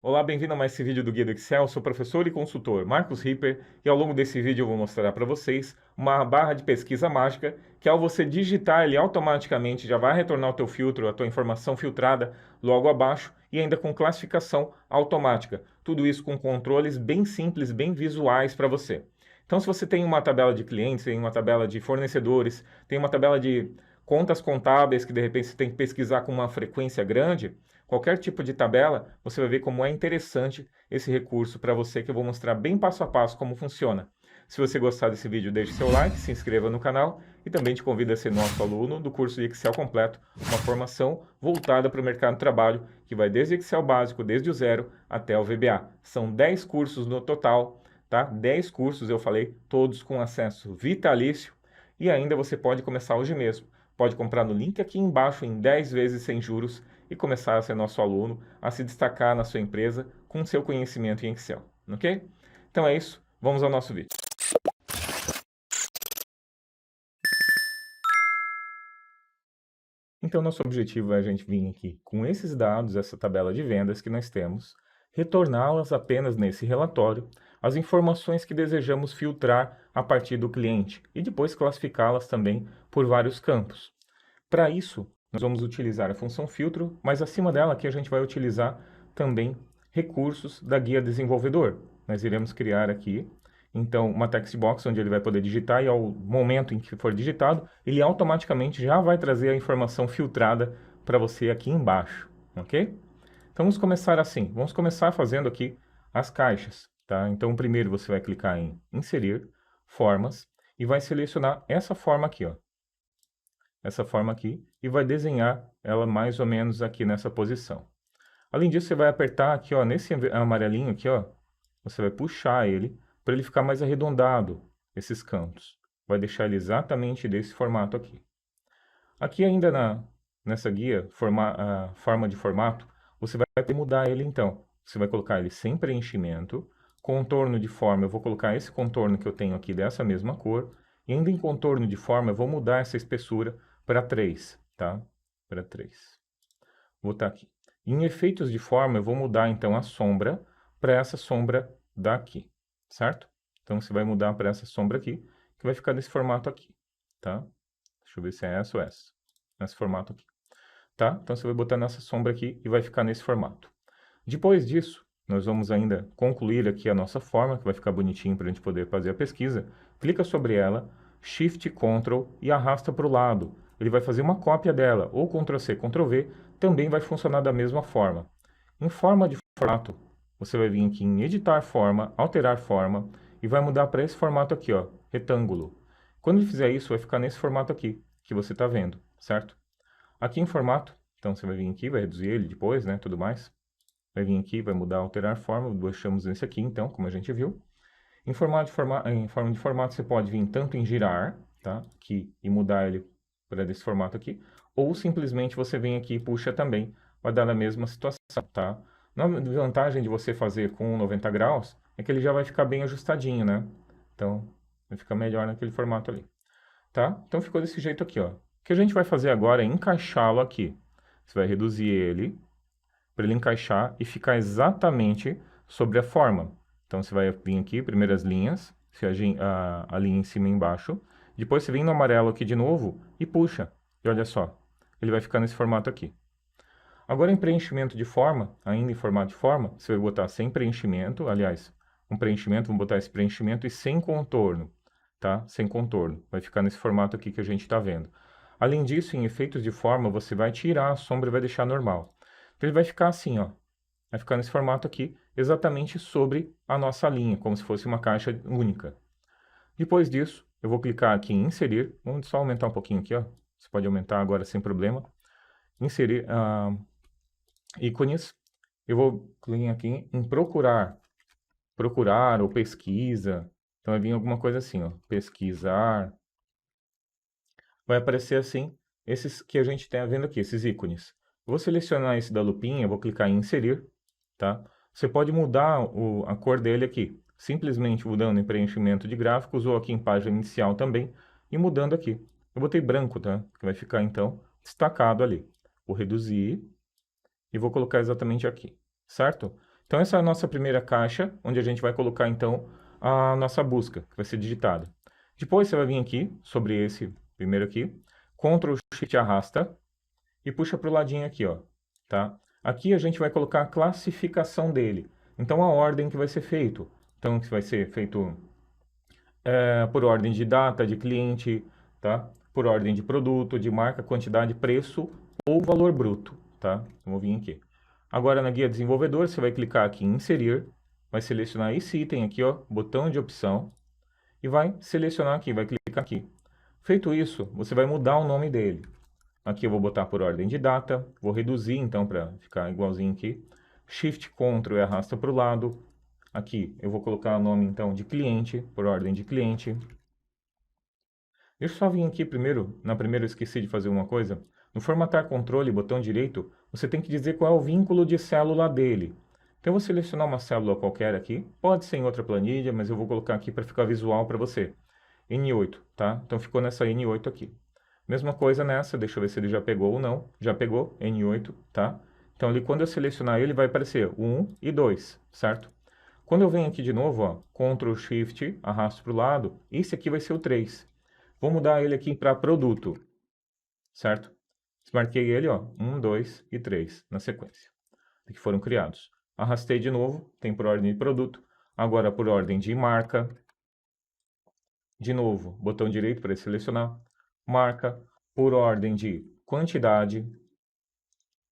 Olá, bem-vindo a mais esse vídeo do Guia do Excel. Sou professor e consultor Marcos Ripper e ao longo desse vídeo eu vou mostrar para vocês uma barra de pesquisa mágica que ao você digitar ele automaticamente já vai retornar o teu filtro, a tua informação filtrada logo abaixo e ainda com classificação automática. Tudo isso com controles bem simples, bem visuais para você. Então, se você tem uma tabela de clientes, tem uma tabela de fornecedores, tem uma tabela de contas contábeis que de repente você tem que pesquisar com uma frequência grande, qualquer tipo de tabela, você vai ver como é interessante esse recurso para você, que eu vou mostrar bem passo a passo como funciona. Se você gostar desse vídeo, deixe seu like, se inscreva no canal e também te convido a ser nosso aluno do curso de Excel completo, uma formação voltada para o mercado de trabalho, que vai desde Excel básico, desde o zero até o VBA. São 10 cursos no total, tá? 10 cursos, eu falei, todos com acesso vitalício e ainda você pode começar hoje mesmo. Pode comprar no link aqui embaixo em 10 vezes sem juros e começar a ser nosso aluno, a se destacar na sua empresa com seu conhecimento em Excel, ok? Então é isso, vamos ao nosso vídeo. Então nosso objetivo é a gente vir aqui com esses dados, essa tabela de vendas que nós temos, retorná-las apenas nesse relatório, as informações que desejamos filtrar a partir do cliente e depois classificá-las também por vários campos. Para isso, nós vamos utilizar a função filtro, mas acima dela aqui a gente vai utilizar também recursos da guia desenvolvedor. Nós iremos criar aqui, então, uma text box onde ele vai poder digitar e ao momento em que for digitado, ele automaticamente já vai trazer a informação filtrada para você aqui embaixo, ok? Então, vamos começar assim. Vamos começar fazendo aqui as caixas, tá? Então, primeiro você vai clicar em inserir, formas, e vai selecionar essa forma aqui, ó. Essa forma aqui, e vai desenhar ela mais ou menos aqui nessa posição. Além disso, você vai apertar aqui, ó, nesse amarelinho aqui, ó, você vai puxar ele para ele ficar mais arredondado, esses cantos. Vai deixar ele exatamente desse formato aqui. Aqui ainda nessa guia, forma de formato, você vai poder mudar ele então. Você vai colocar ele sem preenchimento, contorno de forma, eu vou colocar esse contorno que eu tenho aqui dessa mesma cor, e ainda em contorno de forma eu vou mudar essa espessura para 3, tá? Para 3. Vou botar aqui. Em efeitos de forma, eu vou mudar então a sombra para essa sombra daqui, certo? Então você vai mudar para essa sombra aqui, que vai ficar nesse formato aqui, tá? Deixa eu ver se é essa ou essa. Nesse formato aqui, tá? Então você vai botar nessa sombra aqui e vai ficar nesse formato. Depois disso, nós vamos ainda concluir aqui a nossa forma, que vai ficar bonitinho para a gente poder fazer a pesquisa. Clica sobre ela, Shift, Ctrl e arrasta para o lado. Ele vai fazer uma cópia dela, ou Ctrl C, Ctrl V, também vai funcionar da mesma forma. Em forma de formato, você vai vir aqui em Editar Forma, Alterar Forma, e vai mudar para esse formato aqui, ó, retângulo. Quando ele fizer isso, vai ficar nesse formato aqui, que você está vendo, certo? Aqui em formato, então você vai vir aqui, vai reduzir ele depois, né, tudo mais. Vai vir aqui, vai mudar, alterar forma, deixamos esse aqui, então, como a gente viu. Em forma de formato, você pode vir tanto em girar, tá, aqui, e mudar ele para esse formato aqui, ou simplesmente você vem aqui e puxa também, vai dar na mesma situação, tá? A vantagem de você fazer com 90 graus é que ele já vai ficar bem ajustadinho, né? Então, vai ficar melhor naquele formato ali, tá? Então, ficou desse jeito aqui, ó. O que a gente vai fazer agora é encaixá-lo aqui. Você vai reduzir ele, para ele encaixar e ficar exatamente sobre a forma. Então você vai vir aqui, primeiras linhas, a linha em cima e embaixo. Depois você vem no amarelo aqui de novo e puxa. E olha só, ele vai ficar nesse formato aqui. Agora em preenchimento de forma, ainda em formato de forma, você vai botar sem preenchimento, aliás, um preenchimento, vamos botar esse preenchimento e sem contorno, tá? Sem contorno. Vai ficar nesse formato aqui que a gente está vendo. Além disso, em efeitos de forma, você vai tirar a sombra e vai deixar normal. Então ele vai ficar assim, ó. Vai ficar nesse formato aqui, exatamente sobre a nossa linha, como se fosse uma caixa única. Depois disso, eu vou clicar aqui em inserir. Vamos só aumentar um pouquinho aqui, ó. Você pode aumentar agora sem problema. Inserir ícones. Eu vou clicar aqui em procurar. Procurar ou pesquisa. Então vai vir alguma coisa assim, ó. Pesquisar. Vai aparecer assim, esses que a gente está vendo aqui, esses ícones. Vou selecionar esse da lupinha, vou clicar em inserir, tá? Você pode mudar a cor dele aqui, simplesmente mudando em preenchimento de gráficos ou aqui em página inicial também, e mudando aqui. Eu botei branco, tá? Que vai ficar então destacado ali. Vou reduzir e vou colocar exatamente aqui, certo? Então essa é a nossa primeira caixa, onde a gente vai colocar então a nossa busca, que vai ser digitada. Depois você vai vir aqui, sobre esse primeiro aqui, Ctrl Shift arrasta e puxa para o ladinho aqui, ó, tá? Aqui a gente vai colocar a classificação dele. Então a ordem que vai ser feito. Então vai ser feito por ordem de data, de cliente, tá? Por ordem de produto, de marca, quantidade, preço ou valor bruto, tá? Vamos vir aqui. Agora na guia desenvolvedor, você vai clicar aqui em inserir, vai selecionar esse item aqui, ó, botão de opção, e vai selecionar aqui, vai clicar aqui. Feito isso, você vai mudar o nome dele. Aqui eu vou botar por ordem de data, vou reduzir então para ficar igualzinho aqui. Shift Ctrl e arrasta para o lado. Aqui eu vou colocar o nome então de cliente, por ordem de cliente. Deixa eu só vir aqui primeiro, na primeira eu esqueci de fazer uma coisa. No formatar controle, botão direito, você tem que dizer qual é o vínculo de célula dele. Então eu vou selecionar uma célula qualquer aqui, pode ser em outra planilha, mas eu vou colocar aqui para ficar visual para você. N8, tá? Então ficou nessa N8 aqui. Mesma coisa nessa, deixa eu ver se ele já pegou ou não. Já pegou, N8, tá? Então ali quando eu selecionar ele vai aparecer o 1 e 2, certo? Quando eu venho aqui de novo, ó, Ctrl Shift, arrasto para o lado, esse aqui vai ser o 3. Vou mudar ele aqui para produto, certo? Marquei ele, ó, 1, 2 e 3 na sequência, que foram criados. Arrastei de novo, tem por ordem de produto, agora por ordem de marca. De novo, botão direito para selecionar, marca, por ordem de quantidade.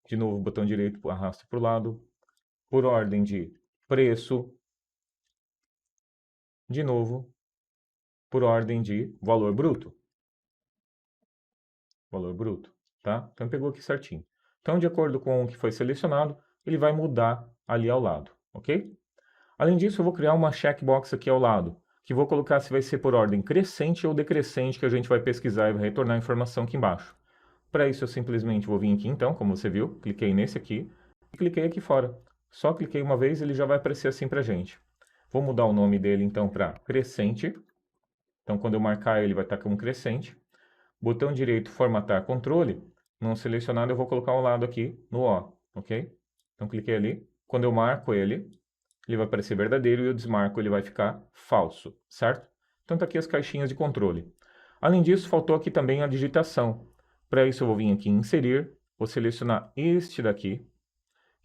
De novo, botão direito, arrasta para o lado, por ordem de preço. De novo, por ordem de valor bruto. Valor bruto, tá? Então pegou aqui certinho. Então, de acordo com o que foi selecionado, ele vai mudar ali ao lado, ok? Além disso, eu vou criar uma checkbox aqui ao lado, que vou colocar se vai ser por ordem crescente ou decrescente, que a gente vai pesquisar e vai retornar a informação aqui embaixo. Para isso, eu simplesmente vou vir aqui então, como você viu, cliquei nesse aqui e cliquei aqui fora. Só cliquei uma vez, ele já vai aparecer assim para a gente. Vou mudar o nome dele então para crescente. Então, quando eu marcar ele, vai estar como crescente. Botão direito, formatar controle. Não selecionado, eu vou colocar ao lado aqui no O, ok? Então, cliquei ali. Quando eu marco ele vai aparecer verdadeiro e eu desmarco, ele vai ficar falso, certo? Então, tá aqui as caixinhas de controle. Além disso, faltou aqui também a digitação. Para isso, eu vou vir aqui em inserir, vou selecionar este daqui,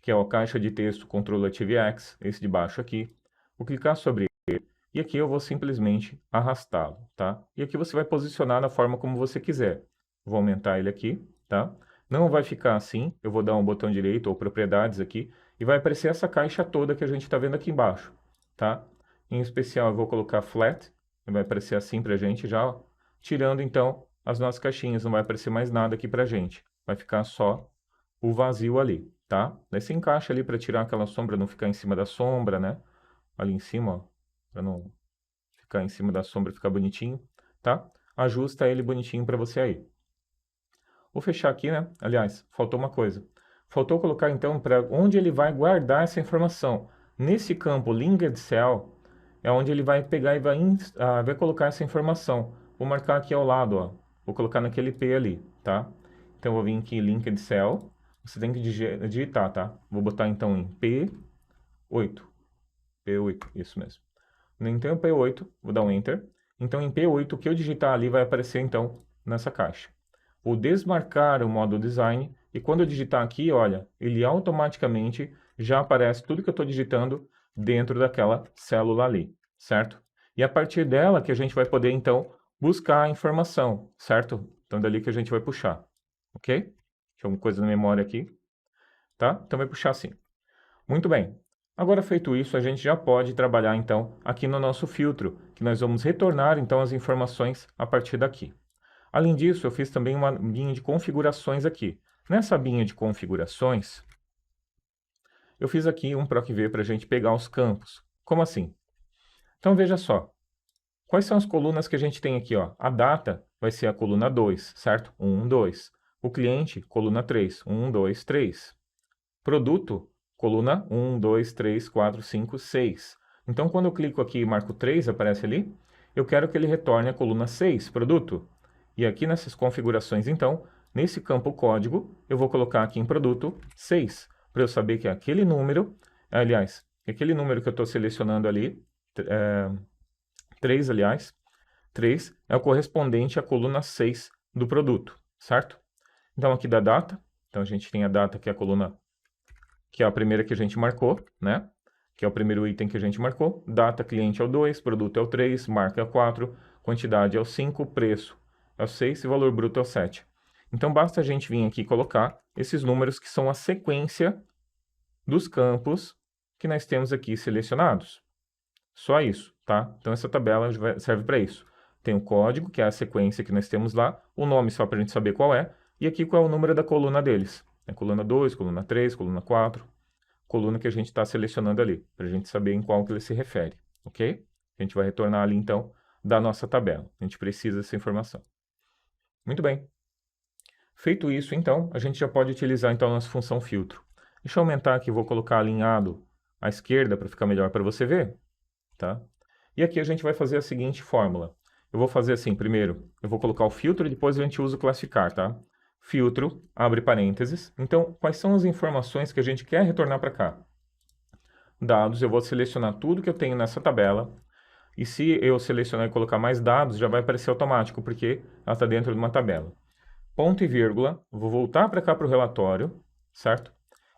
que é a caixa de texto Controlative X, esse de baixo aqui. Vou clicar sobre ele e aqui eu vou simplesmente arrastá-lo, tá? E aqui você vai posicionar da forma como você quiser. Vou aumentar ele aqui, tá? Não vai ficar assim, eu vou dar um botão direito ou propriedades aqui e vai aparecer essa caixa toda que a gente está vendo aqui embaixo, tá? Em especial eu vou colocar flat, vai aparecer assim pra gente já, ó. Tirando então as nossas caixinhas, não vai aparecer mais nada aqui pra gente. Vai ficar só o vazio ali, tá? Daí você encaixa ali para tirar aquela sombra, não ficar em cima da sombra, né? Ali em cima, ó, para não ficar em cima da sombra, ficar bonitinho, tá? Ajusta ele bonitinho para você aí. Vou fechar aqui, né? Aliás, faltou uma coisa. Faltou colocar então para onde ele vai guardar essa informação. Nesse campo Linked Cell é onde ele vai pegar e vai colocar essa informação. Vou marcar aqui ao lado, ó. Vou colocar naquele P ali, tá? Então eu vou vir aqui em Linked Cell. Você tem que digitar, tá? Vou botar então em P8. P8, isso mesmo. Então P8, vou dar um Enter. Então em P8 o que eu digitar ali vai aparecer então nessa caixa. Vou desmarcar o modo design e quando eu digitar aqui, olha, ele automaticamente já aparece tudo que eu estou digitando dentro daquela célula ali, certo? E a partir dela que a gente vai poder então buscar a informação, certo? Então dali que a gente vai puxar, ok? Deixa alguma coisa na memória aqui, tá? Então vai puxar assim. Muito bem. Agora feito isso, a gente já pode trabalhar então aqui no nosso filtro, que nós vamos retornar então as informações a partir daqui. Além disso, eu fiz também uma binha de configurações aqui. Nessa binha de configurações, eu fiz aqui um PROC-V para a gente pegar os campos. Como assim? Então veja só. Quais são as colunas que a gente tem aqui? Ó? A data vai ser a coluna 2, certo? 1, 2. O cliente, coluna 3. 1, 2, 3. Produto, coluna 1, 2, 3, 4, 5, 6. Então, quando eu clico aqui e marco 3, aparece ali, eu quero que ele retorne a coluna 6, produto. E aqui nessas configurações, então, nesse campo código, eu vou colocar aqui em produto 6, para eu saber que aquele número Aliás, aquele número que eu estou selecionando ali, 3, aliás, 3 é o correspondente à coluna 6 do produto, certo? Então, aqui da data, então a gente tem a data que é a coluna, que é a primeira que a gente marcou, né? Que é o primeiro item que a gente marcou. Data, cliente é o 2, produto é o 3, marca é o 4, quantidade é o 5, preço é o 6 e valor bruto é o 7. Então, basta a gente vir aqui e colocar esses números que são a sequência dos campos que nós temos aqui selecionados. Só isso, tá? Então, essa tabela serve para isso. Tem o código, que é a sequência que nós temos lá, o nome só para a gente saber qual é, e aqui qual é o número da coluna deles. É coluna 2, coluna 3, coluna 4, coluna que a gente está selecionando ali, para a gente saber em qual que ele se refere, ok? A gente vai retornar ali, então, da nossa tabela. A gente precisa dessa informação. Muito bem. Feito isso, então, a gente já pode utilizar, então, a nossa função filtro. Deixa eu aumentar aqui, vou colocar alinhado à esquerda para ficar melhor para você ver, tá? E aqui a gente vai fazer a seguinte fórmula. Eu vou fazer assim, primeiro, eu vou colocar o filtro e depois a gente usa o classificar, tá? Filtro, abre parênteses. Então, quais são as informações que a gente quer retornar para cá? Dados, eu vou selecionar tudo que eu tenho nessa tabela. E se eu selecionar e colocar mais dados, já vai aparecer automático, porque ela está dentro de uma tabela. Ponto e vírgula, vou voltar para cá para o relatório, certo?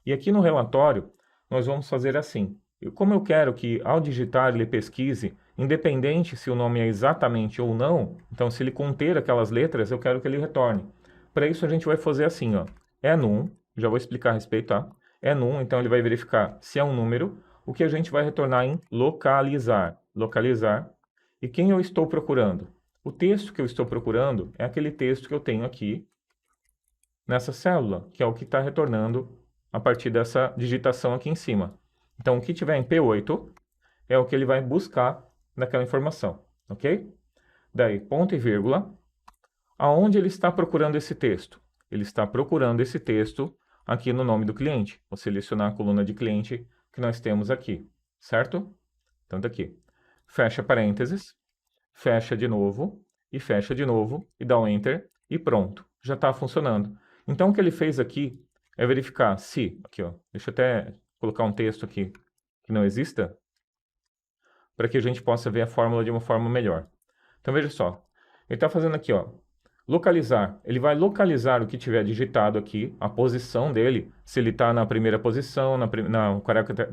E aqui no relatório, nós vamos fazer assim. Como eu quero que, ao digitar, ele pesquise, independente se o nome é exatamente ou não, então se ele conter aquelas letras, eu quero que ele retorne. Para isso, a gente vai fazer assim, ó. É num, já vou explicar a respeito, tá? É num, então ele vai verificar se é um número, o que a gente vai retornar em localizar. Localizar. E quem eu estou procurando? O texto que eu estou procurando é aquele texto que eu tenho aqui nessa célula, que é o que está retornando a partir dessa digitação aqui em cima. Então, o que tiver em P8 é o que ele vai buscar naquela informação, ok? Daí, ponto e vírgula. Aonde ele está procurando esse texto? Ele está procurando esse texto aqui no nome do cliente. Vou selecionar a coluna de cliente que nós temos aqui, certo? Então, tá aqui. Fecha parênteses, fecha de novo, e dá um Enter, e pronto. Já está funcionando. Então, o que ele fez aqui é verificar se... Aqui, ó. Deixa eu até colocar um texto aqui que não exista, para que a gente possa ver a fórmula de uma forma melhor. Então, veja só. Ele está fazendo aqui, ó. Localizar. Ele vai localizar o que tiver digitado aqui, a posição dele, se ele está na primeira posição,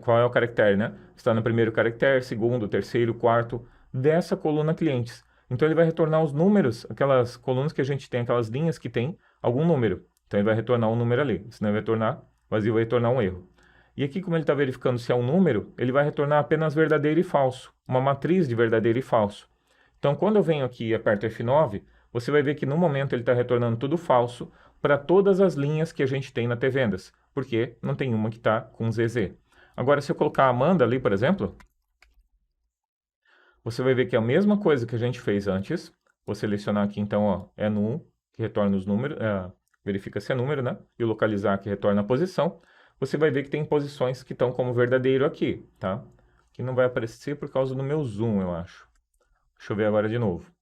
qual é o caractere, né? Está no primeiro caractere, segundo, terceiro, quarto, dessa coluna clientes. Então, ele vai retornar os números, aquelas colunas que a gente tem, aquelas linhas que tem algum número. Então, ele vai retornar um número ali. Senão, ele vai retornar vazio, vai retornar um erro. E aqui, como ele está verificando se é um número, ele vai retornar apenas verdadeiro e falso. Uma matriz de verdadeiro e falso. Então, quando eu venho aqui e aperto F9, você vai ver que no momento ele está retornando tudo falso para todas as linhas que a gente tem na T-Vendas, porque não tem uma que está com ZZ. Agora, se eu colocar a Amanda ali, por exemplo, você vai ver que é a mesma coisa que a gente fez antes. Vou selecionar aqui, então, ó, é null, que retorna os números, verifica se é número, né? E o localizar, que retorna a posição. Você vai ver que tem posições que estão como verdadeiro aqui, tá? Que não vai aparecer por causa do meu zoom, eu acho. Deixa eu ver agora de novo.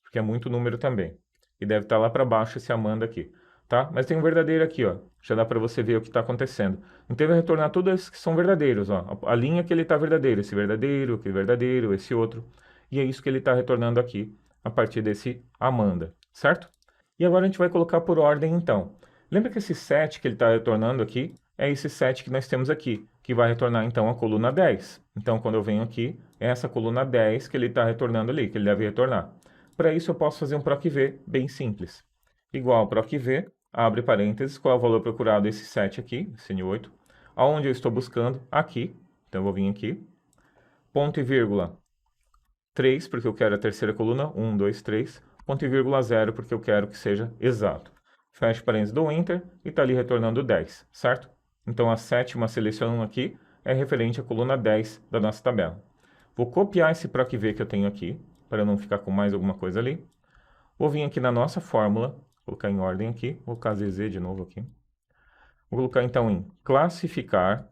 Porque é muito número também. E deve estar lá para baixo esse Amanda aqui, tá? Mas tem um verdadeiro aqui, ó. Já dá para você ver o que está acontecendo. Então ele vai retornar todos esses que são verdadeiros, ó. A linha que ele está verdadeiro, esse verdadeiro, aquele verdadeiro, esse outro. E é isso que ele está retornando aqui, a partir desse Amanda, certo? E agora a gente vai colocar por ordem, então. Lembra que esse 7 que ele está retornando aqui, é esse 7 que nós temos aqui, que vai retornar, então, a coluna 10. Então, quando eu venho aqui, é essa coluna 10 que ele está retornando ali, que ele deve retornar. Para isso, eu posso fazer um PROC-V bem simples. Igual PROC-V, abre parênteses, qual é o valor procurado? Esse 7 aqui, esse N8. Aonde eu estou buscando? Aqui. Então, eu vou vir aqui. Ponto e vírgula 3, porque eu quero a terceira coluna. 1, 2, 3. Ponto e vírgula 0, porque eu quero que seja exato. Fecho parênteses, dou Enter e está ali retornando 10, certo? Então, a sétima selecionando aqui é referente à coluna 10 da nossa tabela. Vou copiar esse PROC-V que eu tenho aqui, para não ficar com mais alguma coisa ali. Vou vir aqui na nossa fórmula, colocar em ordem aqui, vou colocar ZZ de novo aqui. Vou colocar então em classificar,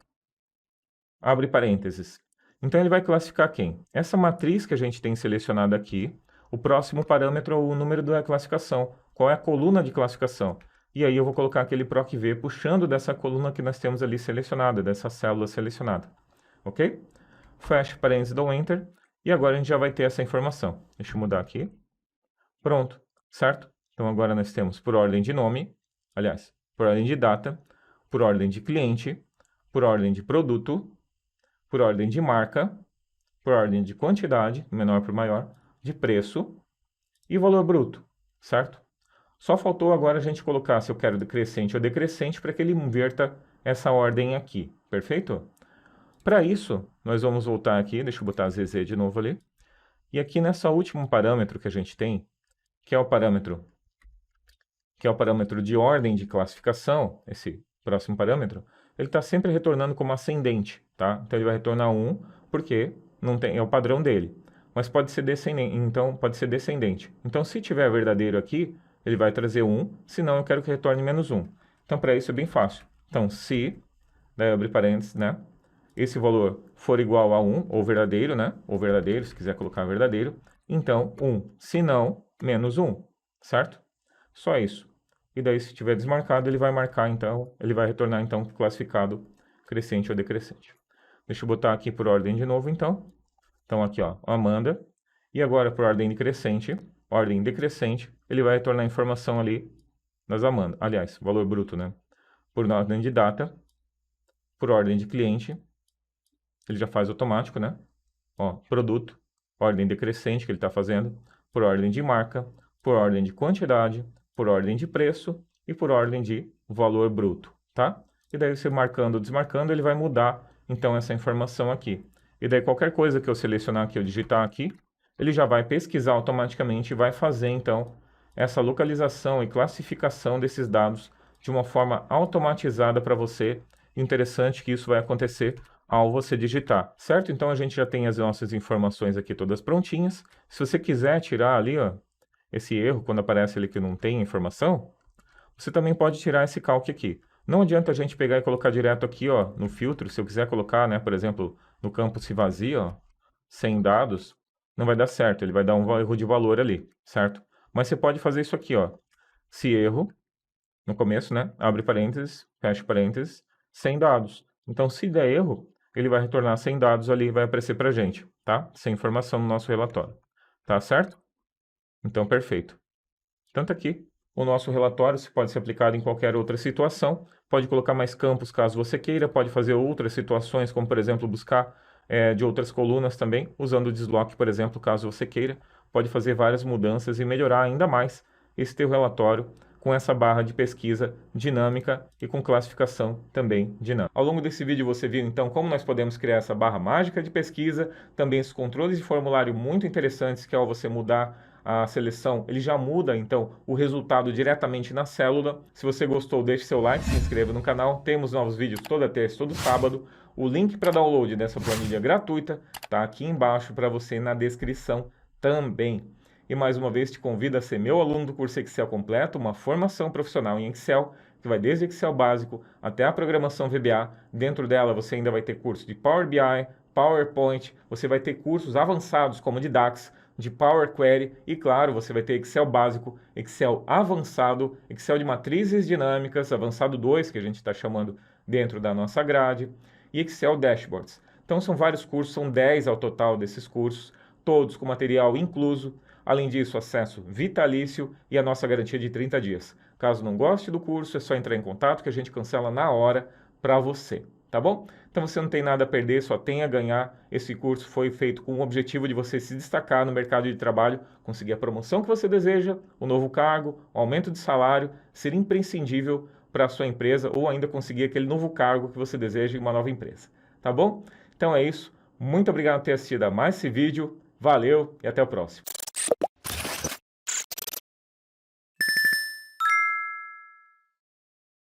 abre parênteses. Então ele vai classificar quem? Essa matriz que a gente tem selecionada aqui, o próximo parâmetro é o número da classificação. Qual é a coluna de classificação? E aí eu vou colocar aquele PROC-V puxando dessa coluna que nós temos ali selecionada, dessa célula selecionada. Ok? Fecha parênteses, dou Enter. E agora a gente já vai ter essa informação. Deixa eu mudar aqui. Pronto, certo? Então agora nós temos por ordem de nome, aliás, por ordem de data, por ordem de cliente, por ordem de produto, por ordem de marca, por ordem de quantidade, menor para maior, de preço e valor bruto, certo? Só faltou agora a gente colocar se eu quero decrescente ou decrescente para que ele inverta essa ordem aqui, perfeito? Para isso, nós vamos voltar aqui, deixa eu botar ZZ de novo ali, e aqui nessa último parâmetro que a gente tem, que é o parâmetro de ordem de classificação, esse próximo parâmetro, ele está sempre retornando como ascendente, tá? Então ele vai retornar 1, porque não tem, é o padrão dele. Mas pode ser descendente, então pode ser descendente. Então se tiver verdadeiro aqui, ele vai trazer 1, senão eu quero que retorne menos 1. Então para isso é bem fácil. Então se, daí abre parênteses, né? Esse valor for igual a 1, ou verdadeiro, né? Ou verdadeiro, se quiser colocar verdadeiro, então 1. Se não, menos 1, certo? Só isso. E daí, se tiver desmarcado, ele vai marcar, então, ele vai retornar, então, classificado crescente ou decrescente. Deixa eu botar aqui por ordem de novo, então. Então, aqui, ó, Amanda. E agora, por ordem decrescente, ele vai retornar a informação ali das Amanda. Aliás, valor bruto, né? Por ordem de data, por ordem de cliente, ele já faz automático, né? Ó, produto, ordem decrescente que ele está fazendo, por ordem de marca, por ordem de quantidade, por ordem de preço e por ordem de valor bruto, tá? E daí você marcando ou desmarcando, ele vai mudar, então, essa informação aqui. E daí qualquer coisa que eu selecionar aqui, eu digitar aqui, ele já vai pesquisar automaticamente e vai fazer, então, essa localização e classificação desses dados de uma forma automatizada para você. Interessante que isso vai acontecer ao você digitar, certo? Então, a gente já tem as nossas informações aqui todas prontinhas. Se você quiser tirar ali, ó, esse erro, quando aparece ali que não tem informação, você também pode tirar esse calque aqui. Não adianta a gente pegar e colocar direto aqui, ó, no filtro. Se eu quiser colocar, né, por exemplo, no campo se vazia, ó, sem dados, não vai dar certo. Ele vai dar um erro de valor ali, certo? Mas você pode fazer isso aqui, ó. Se erro, no começo, né, abre parênteses, fecha parênteses, sem dados. Então, se der erro, ele vai retornar sem dados ali e vai aparecer pra gente, tá? Sem informação no nosso relatório. Tá certo? Então, perfeito. Tanto aqui, o nosso relatório pode ser aplicado em qualquer outra situação, pode colocar mais campos caso você queira, pode fazer outras situações, como por exemplo, buscar de outras colunas também, usando o desloque, por exemplo, caso você queira, pode fazer várias mudanças e melhorar ainda mais esse teu relatório com essa barra de pesquisa dinâmica e com classificação também dinâmica. Ao longo desse vídeo você viu então como nós podemos criar essa barra mágica de pesquisa, também esses controles de formulário muito interessantes que ao você mudar a seleção, ele já muda então o resultado diretamente na célula. Se você gostou, deixe seu like, se inscreva no canal. Temos novos vídeos toda terça e todo sábado. O link para download dessa planilha gratuita está aqui embaixo para você na descrição também. E mais uma vez te convido a ser meu aluno do curso Excel completo, uma formação profissional em Excel, que vai desde Excel básico até a programação VBA. Dentro dela você ainda vai ter curso de Power BI, PowerPoint, você vai ter cursos avançados como de DAX, de Power Query e, claro, você vai ter Excel básico, Excel avançado, Excel de matrizes dinâmicas, avançado 2, que a gente está chamando dentro da nossa grade, e Excel Dashboards. Então são vários cursos, são 10 ao total desses cursos, todos com material incluso. Além disso, acesso vitalício e a nossa garantia de 30 dias. Caso não goste do curso, é só entrar em contato que a gente cancela na hora para você, tá bom? Então você não tem nada a perder, só tem a ganhar. Esse curso foi feito com o objetivo de você se destacar no mercado de trabalho, conseguir a promoção que você deseja, o novo cargo, o aumento de salário, ser imprescindível para a sua empresa ou ainda conseguir aquele novo cargo que você deseja em uma nova empresa, tá bom? Então é isso. Muito obrigado por ter assistido a mais esse vídeo. Valeu e até o próximo.